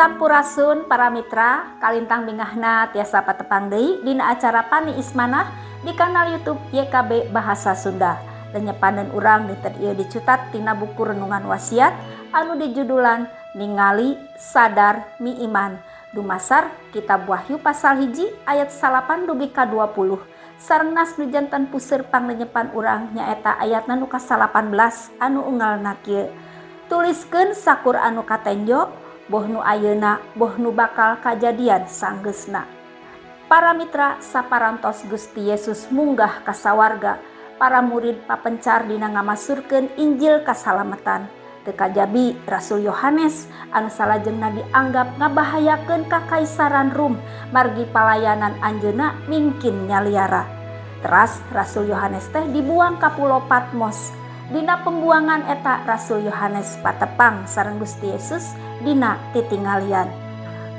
Sampurasun para mitra, kalintang bingahna tiasa patepang deui dina acara Pani Ismanah di kanal YouTube YKB Bahasa Sunda. Lenyepaneun urang dinten ieu dicutat tina buku renungan wasiat anu dijudulan Ningali Sadar Mi Iman. Dumasar kitab Wahyu pasal 1 ayat 8 dugi ka 20. Sareng nas nu janten puseur panglenyepan urang nyaeta ayatna nu ka-18 anu unggalna kieu. Tuliskeun sakur anu katenjok, boh nu ayeuna, boh nu bakal kajadian sanggeusna. Para mitra saparantos Gusti Yesus munggah ka sawarga, para murid papencar dina ngamasurkeun Injil kasalamatan. Teu kajabi Rasul Yohanes anu salajengna dianggap ngabahayakeun kakaisaran Rum margi palayanan anjeunna mingkin nyaliara. Teras Rasul Yohanes teh dibuang ka Pulau Patmos. Dina pembuangan eta Rasul Yohanes patepang sareng Gusti Yesus dina titinggalian.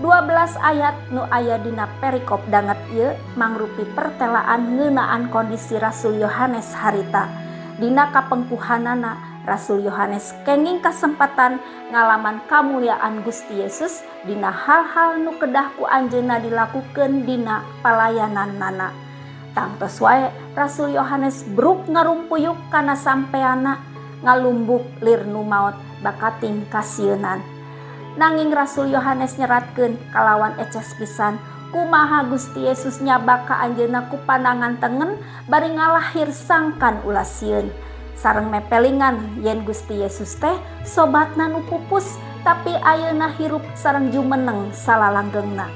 12 ayat nu aya dina perikop danget ieu mangrupi pertelaan ngeunaan kondisi Rasul Yohanes harita. Dina kapengkuhanana Rasul Yohanes kenging kasempatan ngalaman kamuliaan Gusti Yesus dina hal-hal nu kedah ku anjeunna dilakukeun dina palayanannana. Tangtos wae Rasul Yohanes bruk ngarumpuyuk kana sampeana ngalumbuk lir nu maot bakating kasieun. Nanging Rasul Yohanes nyeratkeun kalawan eces pisan kumaha Gusti Yesus nyabak ka anjeunna ku pandangan tengen bari ngalahir sangkan ulah sieun. Sareng mepelingan yen Gusti Yesus teh sobatna nu pupus tapi ayeuna hirup sareng jumeneng salalanggengna.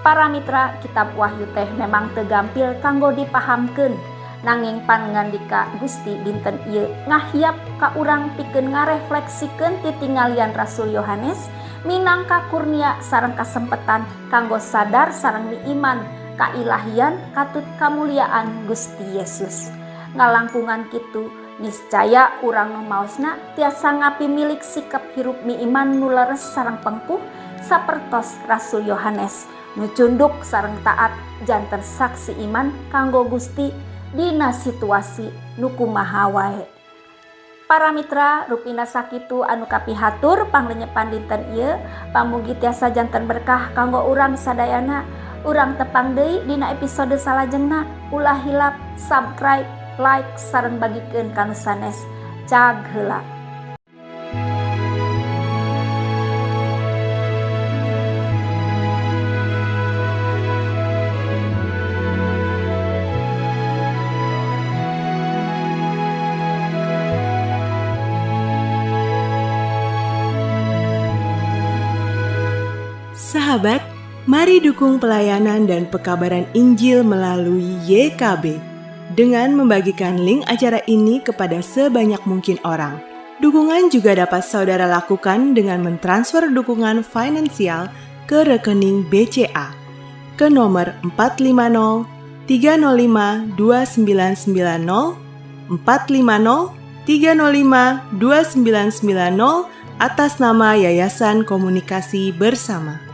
Para mitra kitab Wahyu teh memang teu gampil kanggo dipahamkeun, nanging pangandika Gusti dinten ieu ngahiap ka urang pikeun ngarefleksikeun titinggalian Rasul Yohanes minangka kurnia sareng kasempetan kanggo sadar sareng iman kailahian katut kamuliaan Gusti Yesus. Ngalangkungan kitu niscaya urang nu maosna tiasa ngapimilik sikap hirup mi iman nu leres sareng pengpuh sapertos Rasul Yohanes nu cunduk sareng taat janten saksi iman kanggo Gusti dina situasi nu kumaha wae. Para mitra rupina sakitu anu kapihatur panglenyepan dinten ieu, pamugi tiasa janten berkah kanggo urang sadayana. Urang tepang deui dina episode salajengna. Ulah hilap subscribe, like sareng bagikeun ka nu sanes. Cag heula. Sahabat, mari dukung pelayanan dan pekabaran Injil melalui YKB dengan membagikan link acara ini kepada sebanyak mungkin orang. Dukungan juga dapat saudara lakukan dengan mentransfer dukungan finansial ke rekening BCA ke nomor 450 305 2990 450 305 2990 atas nama Yayasan Komunikasi Bersama.